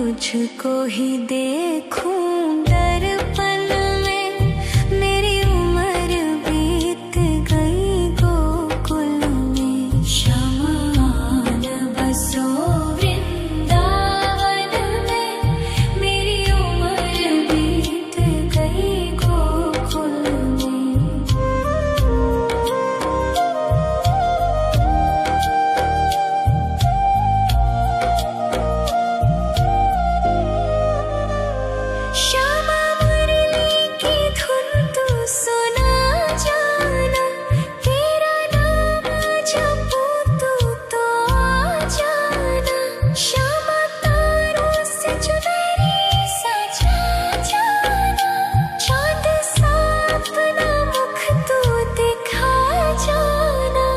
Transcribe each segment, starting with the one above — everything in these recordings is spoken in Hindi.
तुझको ही देखूं दर्पण में, मेरी उम्र बीत गई गोकुल में। शमान बसो वृंदावन में, मेरी उम्र बीत गई गोकुल में। श्यामा मुरली की धुन तू सुना जाना, तेरा नाम जपूं तू तो आ जाना। श्यामा तारों से चुनरी सजा जाना, चाँद सा अपना मुख तू दिखा जाना।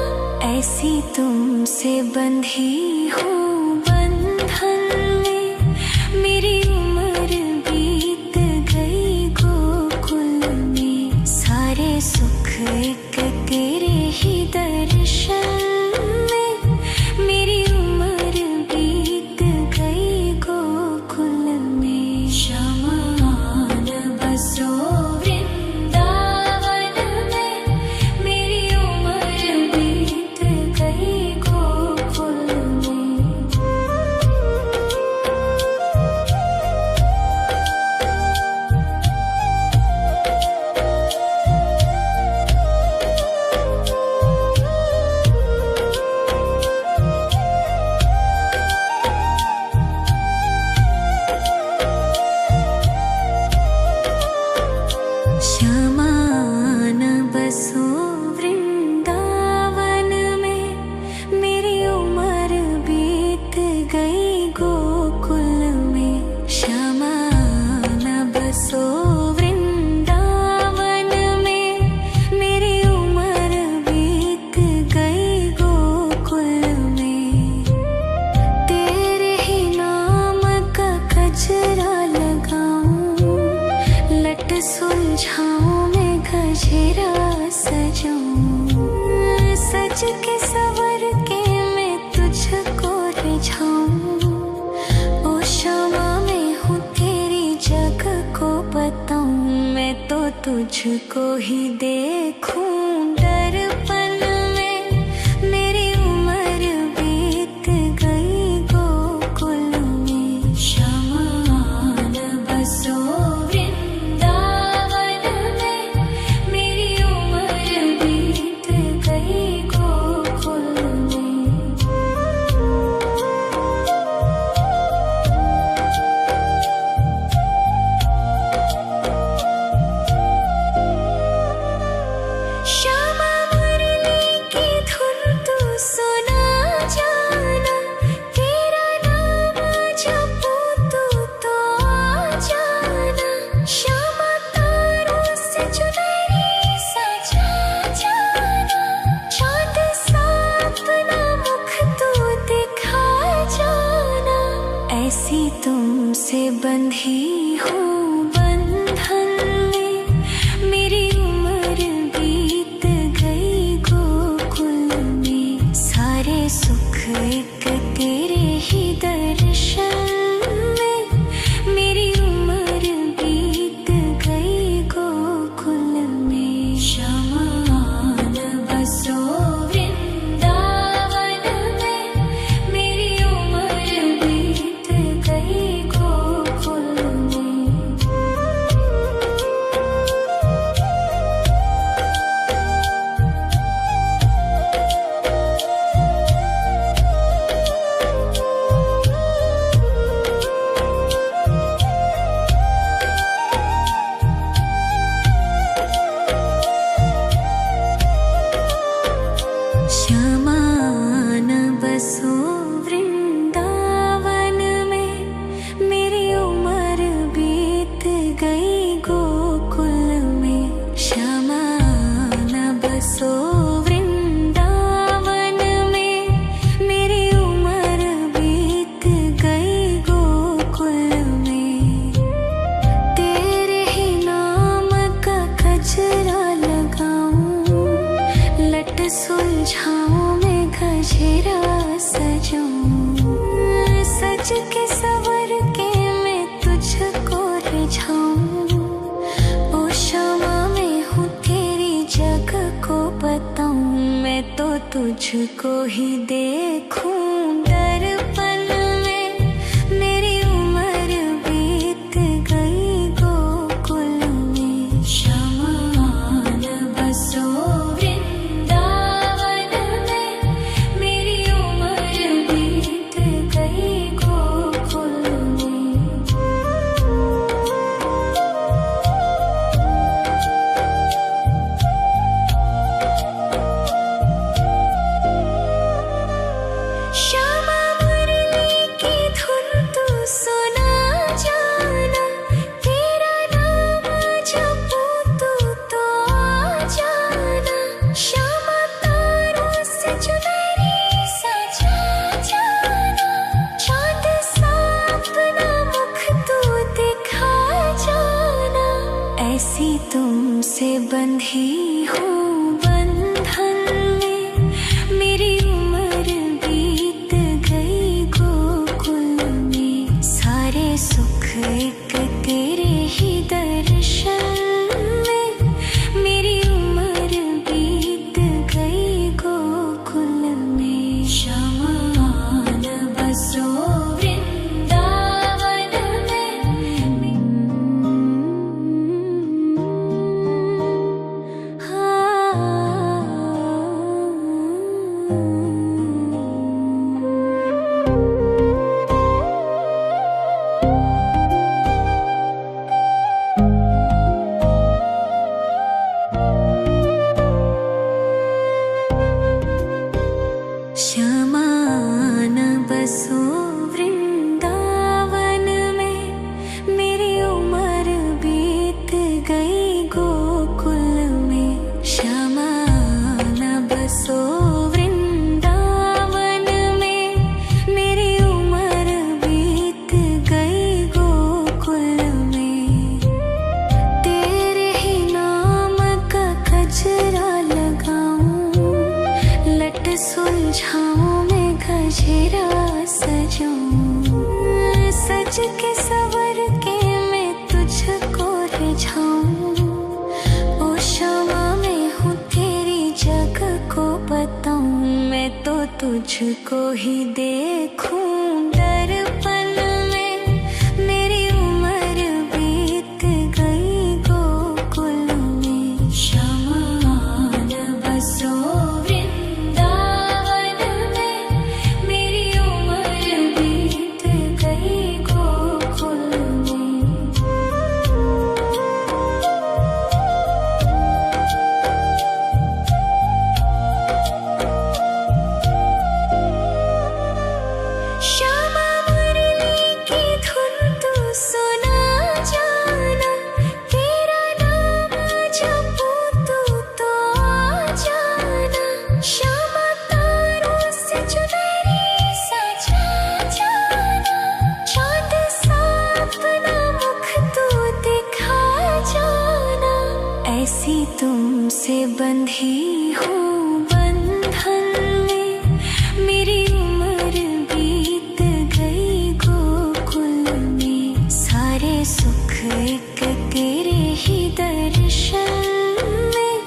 ऐसी तुमसे बंधी हूँ बंधन में, मेरी उम्र बीत गई गोकुल में। सारे सुख एक तेरे ही दर्शन में, मेरी उम्र बीत गई गोकुल में। शमान बसो वृंदावन में, मेरी उम्र बीत गई गोकुल में। श्यामान बसो वृंदावन में, मेरी उम्र बीत गई गोकुल में। श्यामान बसो वृंदावन में, मेरी उम्र बीत गई गोकुल में। तेरे ही नाम का गजरा लगाऊं, लट सुलझाऊं मैं गजरा सजाऊं। सज के सवर के मैं तुझको रिझाऊं। ओ श्यामा मैं हूँ तेरी जग को बताऊं, मैं तो तुझको ही देखूं दर्पण में, मेरी उम्र बीत गई गोकुल में। शमान बसो वृंदावन में, मेरी उम्र बीत गई गोकुल में। श्यामा मुरली की धुन तू सुना जाना, तेरा नाम जपूं तू तो आ जाना। श्यामा तारों से चुनरी सजा जाना, चाँद सा अपना मुख तू दिखा जाना। ऐसी तुमसे बंधी हूँ बंधन में, मेरी उम्र बीत गई गोकुल में। सारे सुख एक तेरे ही दर्शन में, मेरी उम्र बीत गई गोकुल में। शमान बसो वृंदावन में, मेरी उम्र बीत गई गोकुल में। श्यामान बसो वृंदावन में, मेरी उम्र बीत गई गोकुल में। श्यामान बसो वृंदावन में, मेरी उम्र बीत गई गोकुल में। तेरे ही नाम का गजरा लगाऊं, लट सुलझाऊं मैं गजरा सजाऊं। सज के सवर के तुझको ही देखूं दर्पण में। मेरी उम्र बीत गई गोकुल में। शमान बसो वृंदावन में। मेरी उम्र बीत गई गोकुल में। श्यामा मुरली की धुन तू सुना जाना। तेरा नाम जपूं तू तो आ जाना। श्यामा तारों से चुनरी सजा जाना। चांद सा अपना मुख तू दिखा जाना। ऐसी तुमसे बंधी हूँ बंधन में। मेरी उम्र बीत गई गोकुल में। सारे सुख एक तेरे ही दर्शन में। मेरी उम्र बीत गई गोकुल में। शमान बसो वृंदावन में। शमान बसो वृंदावन में। मेरी उम्र बीत गई गोकुल में। शमान बसो वृंदावन में। मेरी उम्र बीत गई गोकुल में। तेरे ही नाम का गजरा लगाऊं। लट सुलझाऊं मैं गजरा सजाऊं। सज के सवर के मैं तुझको रिझाऊं। ओ श्यामा मैं हूँ तेरी जग को बताऊं। मैं तो तुझको ही देखूं दर्पण में। मेरी उम्र बीत गई गोकुल में। शमान बसो वृंदावन में। मेरी उम्र बीत गई गोकुल में। श्यामा मुरली की धुन तू सुना जाना। तेरा नाम जपूं तू तो आ जाना। श्यामा तारों से चुनरी सजा जाना। चांद सा अपना मुख तू दिखा जाना। ऐसी तुमसे बंधी हूँ बंधन में। मेरी उम्र बीत गई गोकुल में। सारे सुख एक तेरे ही दर्शन में।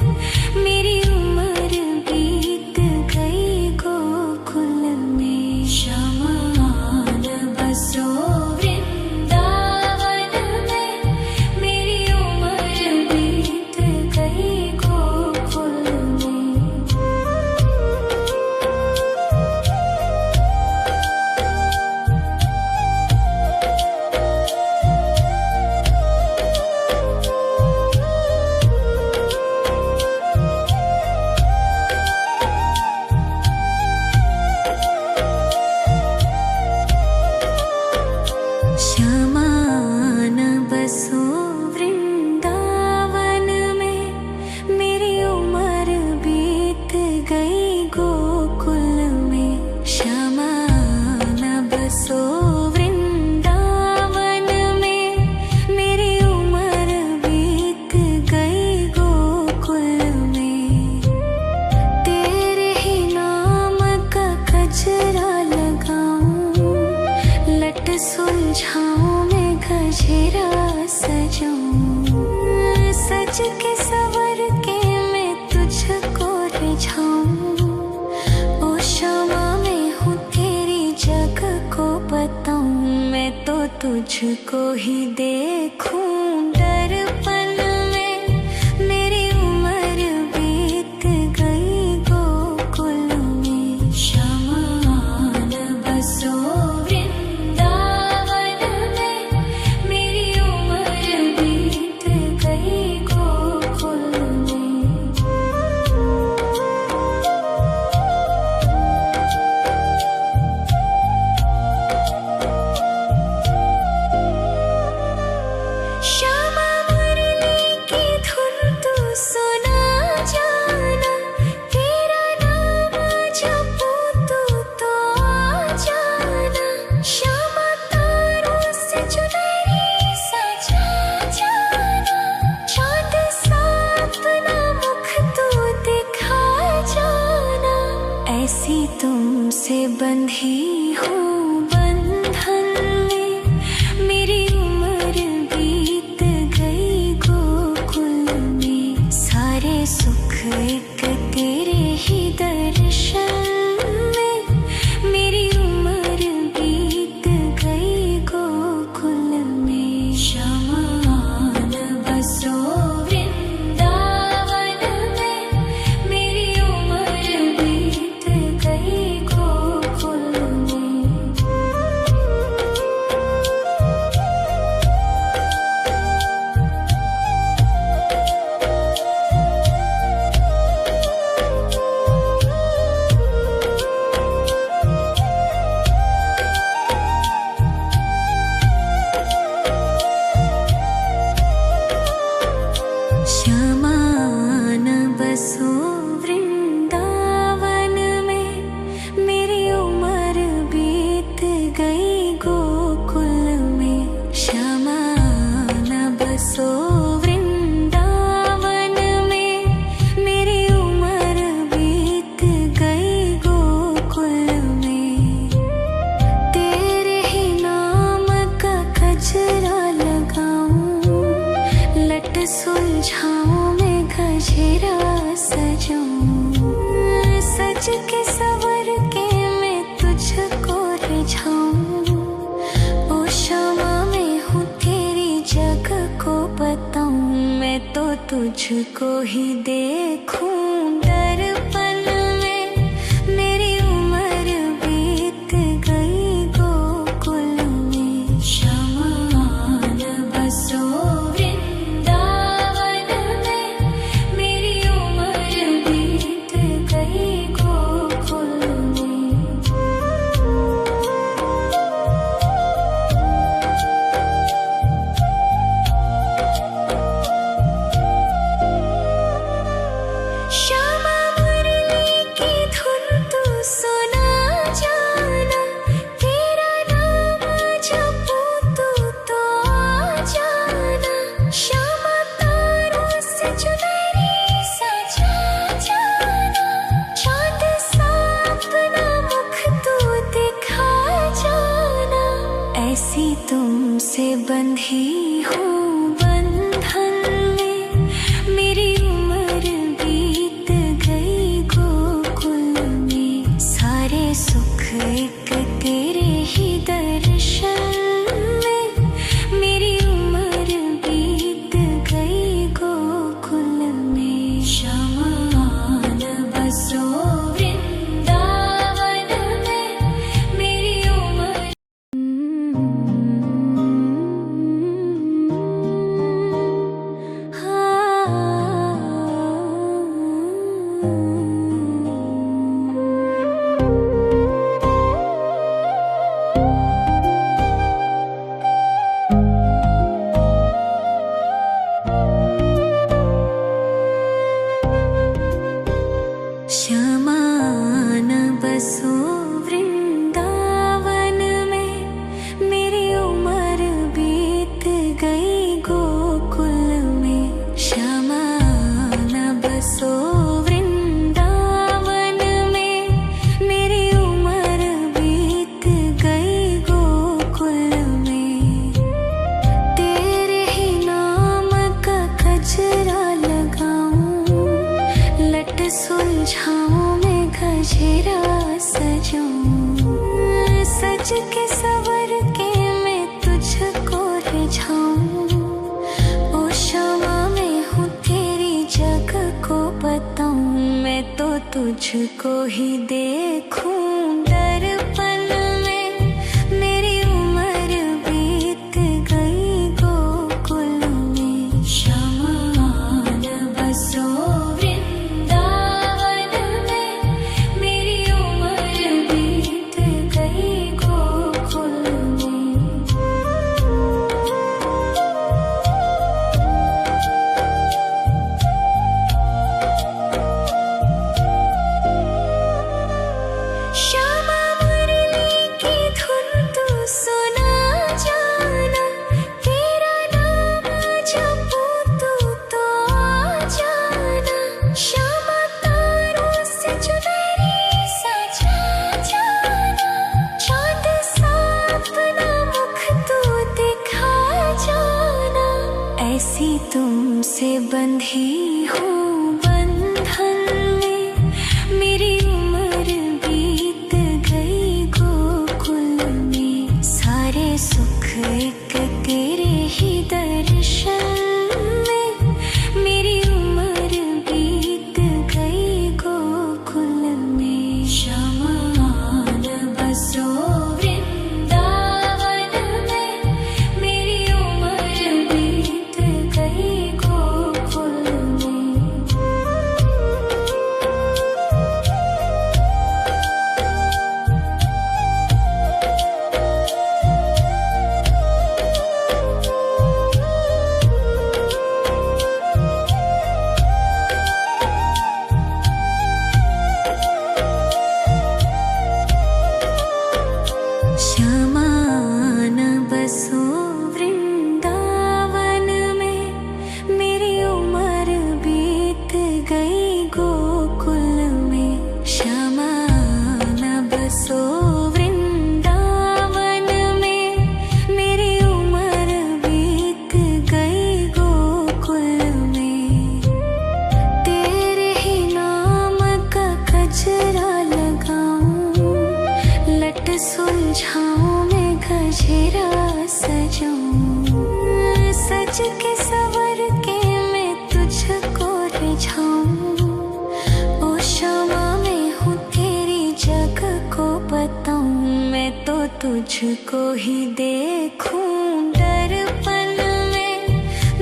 मेरी उम्र बीत गई गोकुल में। शमान बसो वृंदावन में। मेरी उम्र बीत गई गोकुल में। शमान बसो वृंदावन में। मेरी उम्र बीत गई गोकुल में। शमान बसो वृंदावन में। मेरी उम्र बीत गई गोकुल में। तेरे ही नाम का गजरा लगाऊं। लट सुलझाऊं मैं गजरा सजाऊं। सज के सवर के मैं तुझको रिझाऊं। तुझको ही देखूं दर्पण में। मेरी उम्र बीत गई गोकुल में, शमान बसो वृंदावन में। मेरी उम्र बीत गई गोकुल में। श्यामा मुरली की धुन तू सुना जाना, तेरा नाम जपूं तू तो आ जाना। श्यामा तारों से चुनरी सजा जाना, चाँद सा अपना मुख तू दिखा जाना। ऐसी तुमसे बंधी हूँ बंधन में, मेरी उम्र बीत गई गोकुल में। सारे सुख एक तेरे ही दर्शन में, मेरी उम्र बीत गई गोकुल में। शमान बसो वृंदावन में, मेरी उम्र बीत गई गोकुल में। शमान बसो वृंदावन में, मेरी उम्र बीत गई गोकुल में। शमान बसो वृंदावन में, मेरी उम्र बीत गई गोकुल में। तेरे ही नाम का गजरा लगाऊं, लट सुलझाऊं मैं गजरा सजाऊं। सज के सवर के मैं तुझको रिझाऊं। ओ क्षमा मैं हूँ तेरी जग को बताऊं, मैं तो तुझको ही देखूं दर्पण में। मेरी उम्र बीत गई गोकुल में। शमान बसो वृंदावन में, मेरी उम्र बीत गई गोकुल में। श्यामा मुरली की धुन तू सुना जाना, तेरा नाम जपूं तू तो आ जाना। श्यामा तारों से चुनरी सजा जाना, चाँद सा अपना मुख तू दिखा जाना। ऐसी तुमसे बंधी हूँ बंधन में, मेरी उम्र बीत गई गोकुल में। सारे सुख एक तेरे ही दर्शन में, मेरी उम्र बीत गई गोकुल में। शमान बसो वृंदावन में, मेरी उम्र शमान बसो वृंदावन में, मेरी उम्र बीत गई गोकुल में। शमान बसो वृंदावन में, मेरी उम्र बीत गई गोकुल में। तेरे ही नाम का गजरा लगाऊं, लट सुलझाऊं मैं गजरा सजाऊं। सज के सवर के मैं तुझ को बताऊं, मैं तो तुझको ही देखूं दर्पण में। मेरी उम्र बीत गई गोकुल में, शमान बसो वृंदावन में। मेरी उम्र बीत गई गोकुल में। श्यामा मुरली की धुन तू सुना जाना, तेरा नाम जपूं तू तो आ जाना। श्यामा तारों से चुनरी सजा जाना, चांद सा अपना मुख तू दिखा जाना। ऐसी तुमसे बंधी हूँ बंधन में, मेरी उम्र बीत गई गोकुल में। सारे सुख एक तेरे ही दर्शन में, मेरी उम्र बीत गई गोकुल में। शमान बसो वृंदावन में, मेरी उम्र बीत गई गोकुल में। शमान बसो वृंदावन में, मेरी उम्र बीत गई गोकुल में। शमान बसो वृंदावन में, मेरी उम्र बीत गई गोकुल में। तेरे ही नाम का गजरा लगाऊं, लट सुलझाऊं मैं गजरा सजाऊं। सज के सवर के मैं तुझको रिझाऊं। ओ श्यामा मैं हूँ तेरी जग को बताऊं, मैं तो तुझको ही देखूं दर्पण में।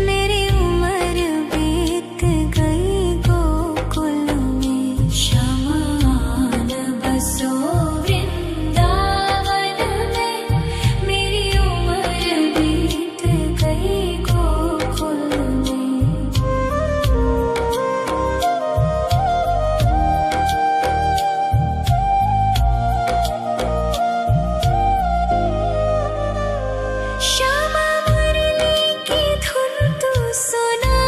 मेरी उम्र बीत गई गोकुल में। शमान बसो वृंदावन में, मेरी उम्र बीत गई गोकुल में। श्यामा मुरली की धुन तू सुना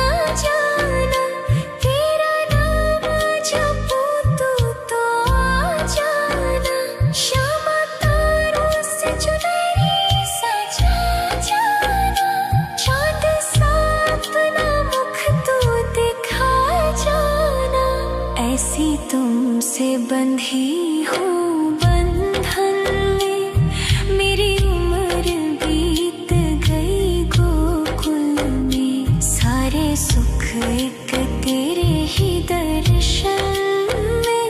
जाना, तेरा नाम जपूं तू तो आ जाना। श्यामा तारों से चुनरी सजा जाना, चांद सा अपना मुख तू दिखा जाना। ऐसी तुमसे बंधी हूँ बंधन में, मेरी उम्र बीत गई गोकुल में। सारे सुख एक तेरे ही दर्शन में,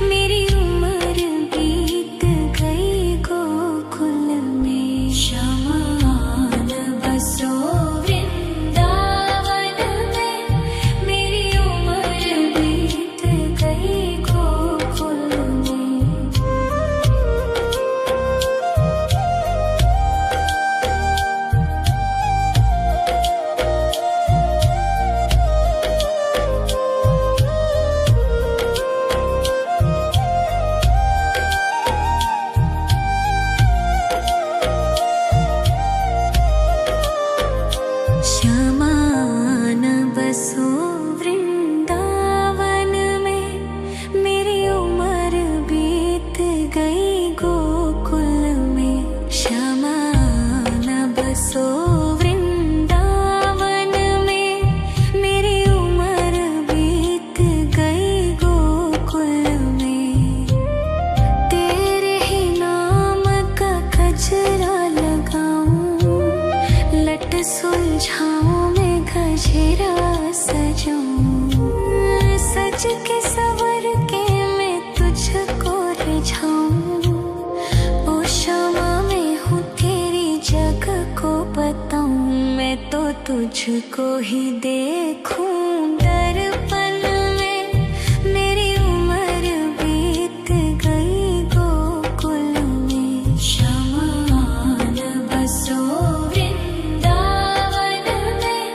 मेरी उम्र बीत गई गोकुल में। शमान बसो वृंदावन में, मेरी उम्र बीत गई गोकुल में। के सवर के मैं तुझको रिझाऊं। ओ क्षमा मैं हूँ तेरी जग को बताऊं। मैं तो तुझको ही देखूं दर्पण में। मेरी उम्र बीत गई गोकुल में। शमान बसो वृंदावन में।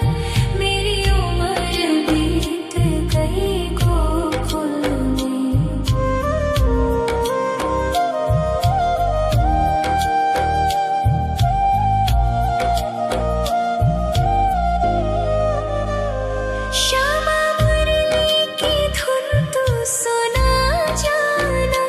मेरी उम्र बीत गई गोकुल में। श्यामा मुरली की धुन तू सुना जाना।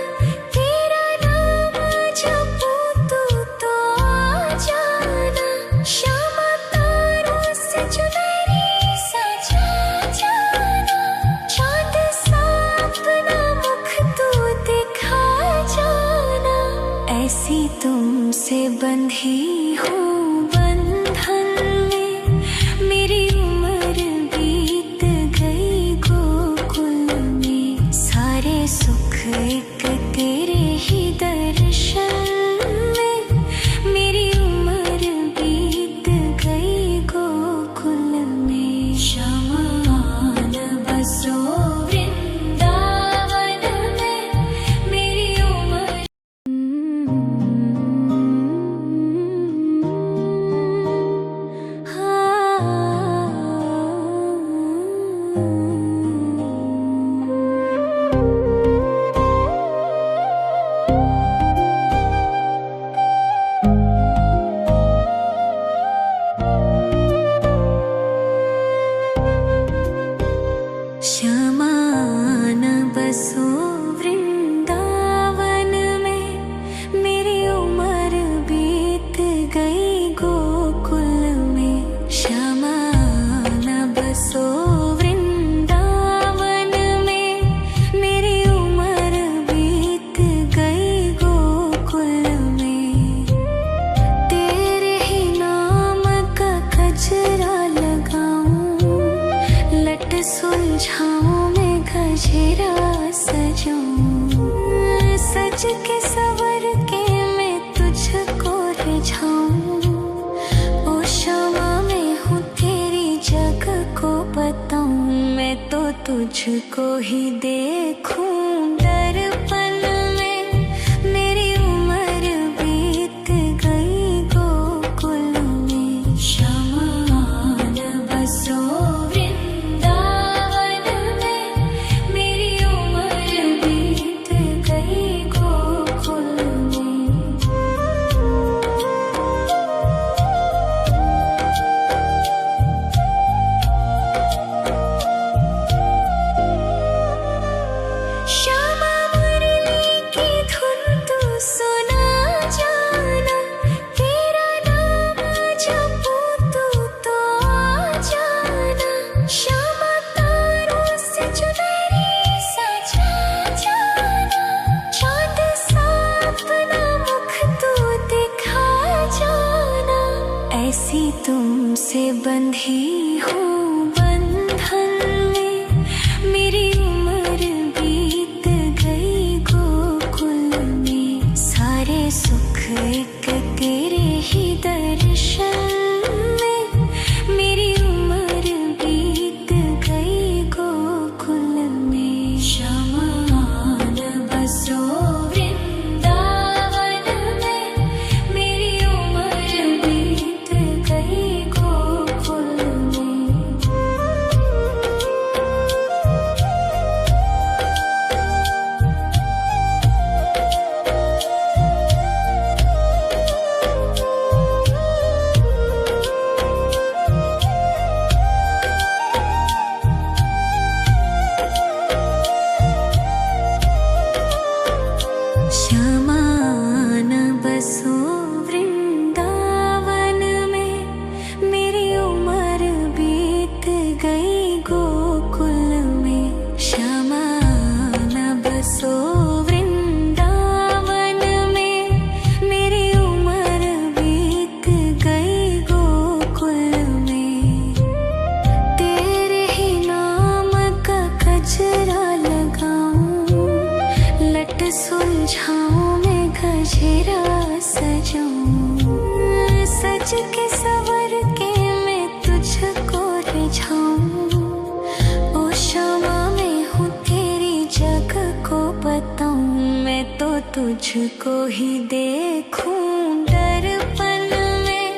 तेरा नाम जपूं तो आ जाना। श्यामा तारों से चुनरी सजा जाना। चाँद सा अपना मुख तू दिखा जाना। ऐसी तुमसे बंधी हूँ बंधन में। मेरी उम्र बीत गई गोकुल में। सारे सुख एक तेरे ही दर्शन में। मेरी उम्र बीत गई गोकुल में। शमान बसो वृंदावन में। मेरी उम्र शमान बसो वृंदावन में। मेरी उम्र बीत गई गोकुल में। शमान बसो वृंदावन में। मेरी उम्र बीत गई गोकुल में। तेरे ही नाम का गजरा लगाऊं। लट सुलझाऊं मैं गजरा सजाऊं। सज के सवर के मैं तुझको रिझाऊं। ओ क्षमा मैं हूँ तेरी जग को बताऊं। मैं तो तुझको ही देखूं दर्पण में। मेरी उम्र बीत गई गोकुल में। शमान बसो वृंदावन में। मेरी उम्र बीत गई गोकुल में। सुलझाऊं मैं गजरा सजाऊं, सज के सवर के मैं तुझको रिझाऊं। ओ शमा मैं हूँ तेरी जग को बताऊं, मैं तो तुझको ही देखूं। दर्पण में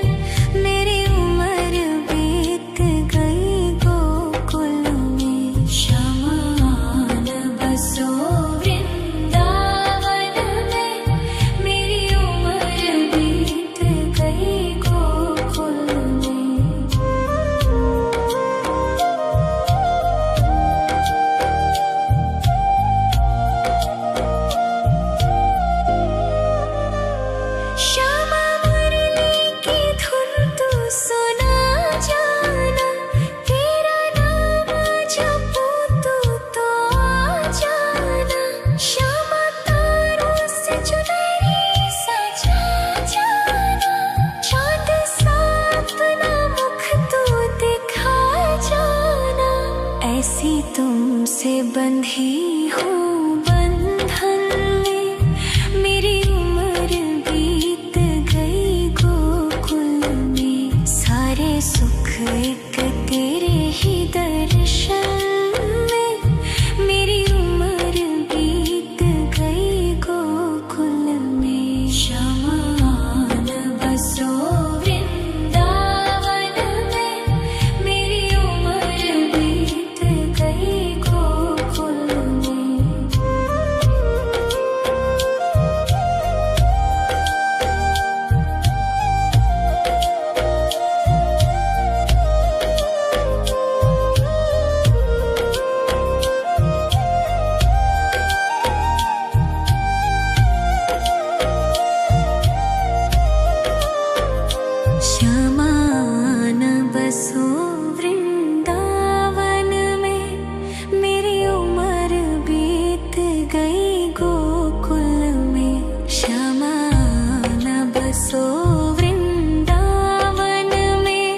मेरी उम्र बीत गई गोकुल में, शमान बसो वृंदावन में, मेरी उम्र बीत गई गोकुल में। श्यामा मुरली की धुन तू सुना जाना, तेरा नाम जपूं तो आ जाना। श्यामा तारों से चुनरी सजा जाना, चाँद सा अपना मुख तू दिखा जाना। ऐसी तुमसे बंधी हूँ बंधन में, मेरी उम्र बीत गई गोकुल में। सारे सुख एक तेरे ही दर्शन में, मेरी उम्र बीत गई गोकुल में। शमान बसो वृंदावन में, मेरी उम्र बीत गई गोकुल में। शमान बसो वृंदावन में, मेरी उम्र बीत गई गोकुल में। शमान बसो वृंदावन में,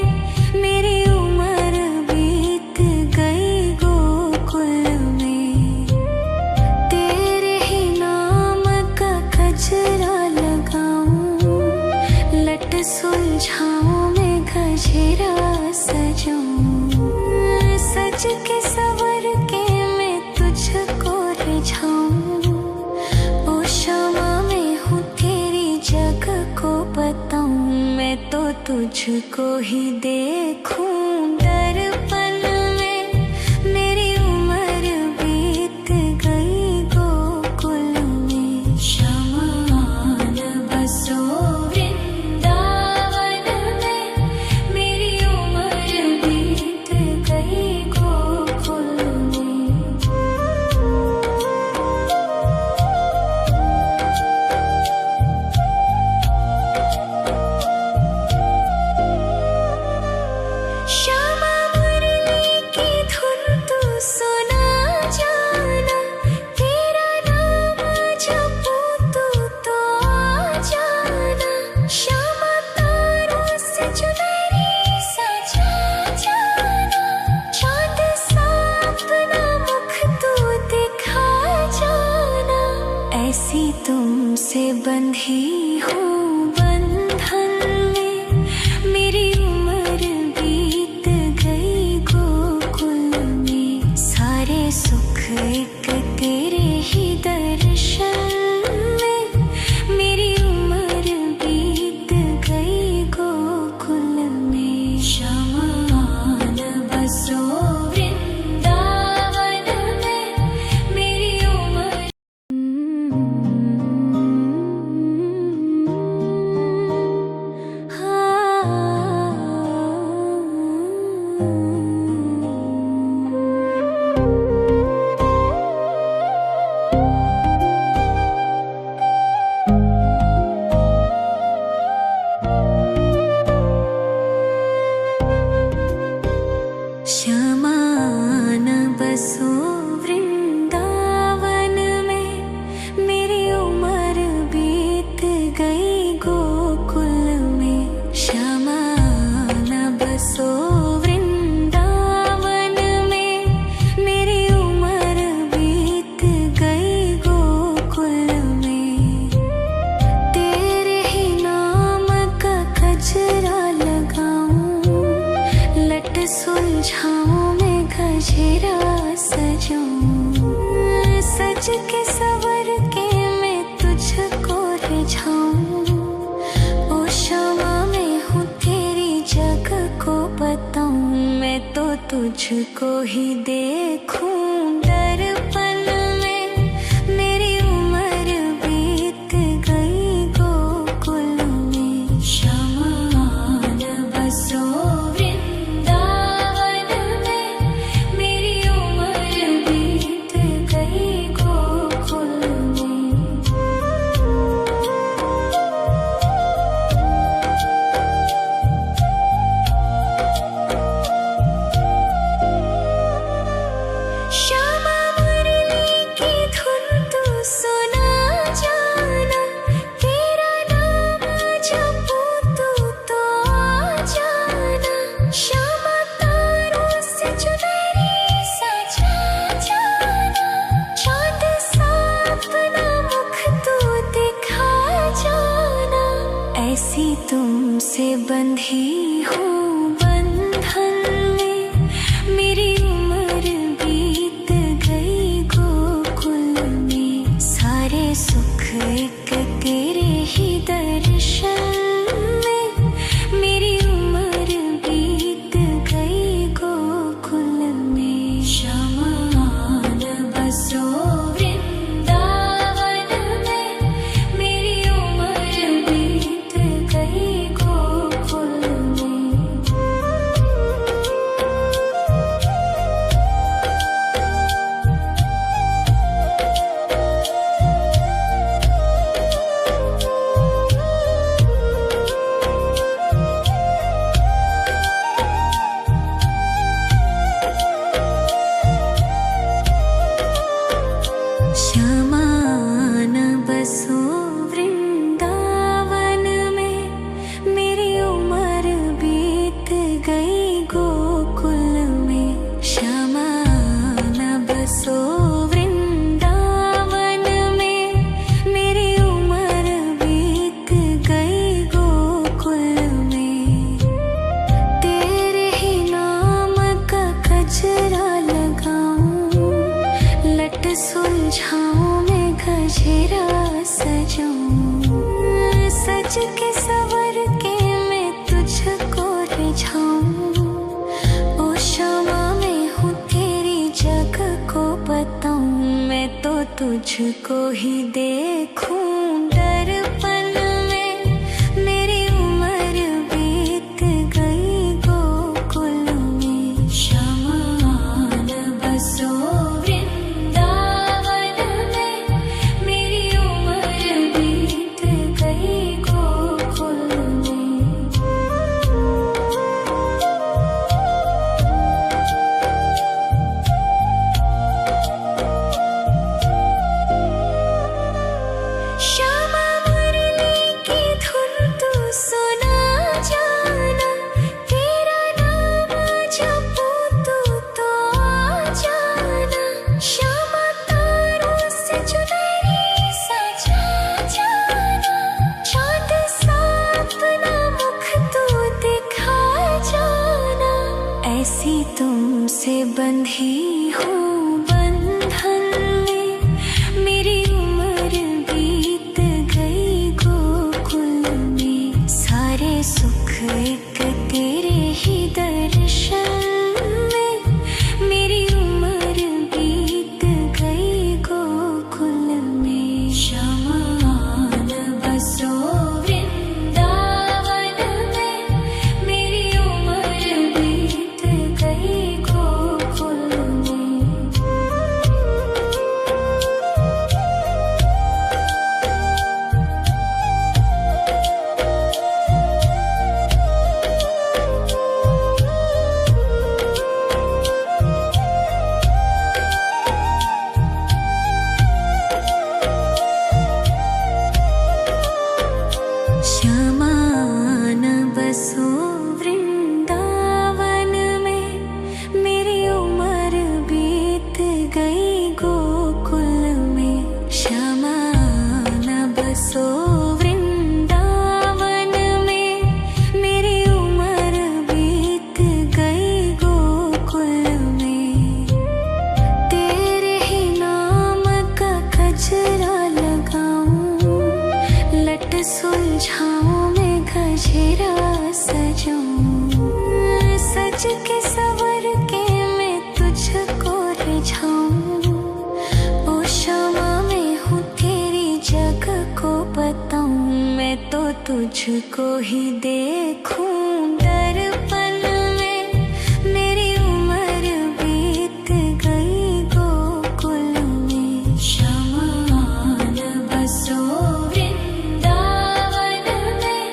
मेरी उम्र बीत गई गोकुल में। तेरे ही नाम का गजरा लगाऊं, लट सुलझाऊं मैं गजरा सजाऊं, सज के सवर के मैं तुझको रिझाऊं। ओ शमा मैं हूँ तेरी जग को बताऊं, मैं तो तुझको ही देखूं। दर्पण में मेरी उम्र बीत गई गोकुल में, शमान बसो वृंदावन में, मेरी उम्र बीत गई गोकुल में। श्यामा मुरली की धुन तू सुना जाना, तेरा नाम जपूं तो आ जाना। श्यामा तारों से चुनरी सजा जाना, चाँद सा अपना मुख तू दिखा जाना। ऐसी तुमसे बंधी हूँ बंधन में, मेरी उम्र बीत गई गोकुल में। सारे सुख एक तेरे ही दर्शन में, मेरी उम्र बीत गई गोकुल में। शमान बसो वृंदावन में, मेरी उम्र हाँ। सज के सवर के मैं तुझको रिझाऊं। ओ क्षमा मैं हूँ तेरी जग को बताऊं। मैं तो तुझको ही देखूं दर्पण में। मेरी उम्र बीत गई गोकुल में। श्यामान बसो वृंदावन में। मेरी उम्र बीत गई गोकुल में। श्यामा मुरली की धुन तू सुना जाना। तेरा नाम जपूं तो आ जाना। श्यामा तारों से चुनरी सजा जाना। चांद सा अपना मुख तू दिखा जाना। ऐसी तुमसे बंधी हूँ बंधन में। मेरी उम्र बीत गई गोकुल में। सारे सुख एक तेरे ही दर्शन में। मेरी उम्र बीत गई गोकुल में। श्यामान बसो वृंदावन में। मेरी उम्र बीत गई गोकुल में। श्यामान बसो वृंदावन में। मेरी उम्र बीत गई गोकुल में। श्यामान बसो वृंदावन में। मेरी उम्र बीत गई गोकुल में। तेरे ही नाम का गजरा लगाऊं। लट सुलझाऊं मैं गजरा सजाऊं। सज के सवर के मैं तुझको रिझाऊं। ओ क्षमा मैं हूँ तेरी जग को बताऊं। मैं तो तुझको ही देखूं दर्पण में। मेरी उम्र बीत गई गोकुल में। श्यामान बसो वृंदावन में। मेरी उम्र बीत गई गोकुल में। तुझको ही देखूं दर्पण में, मेरी उम्र बीत गई गोकुल में। शमान बसो वृंदावन में,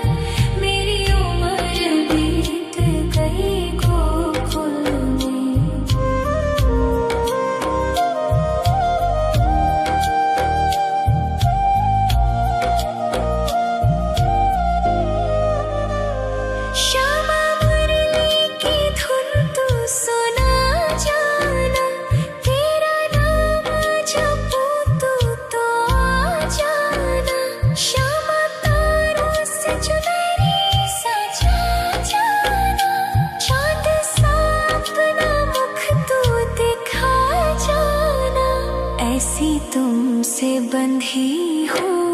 मेरी उम्र बीत गई गोकुल में। श्यामा मुरली की धुन तू सुना जाना, तेरा नाम जपूं तू तो आ जाना। श्यामा तारों से चुनरी सजा जाना, चाँद सा अपना मुख तू दिखा जाना। ऐसी तुमसे बंधी हूँ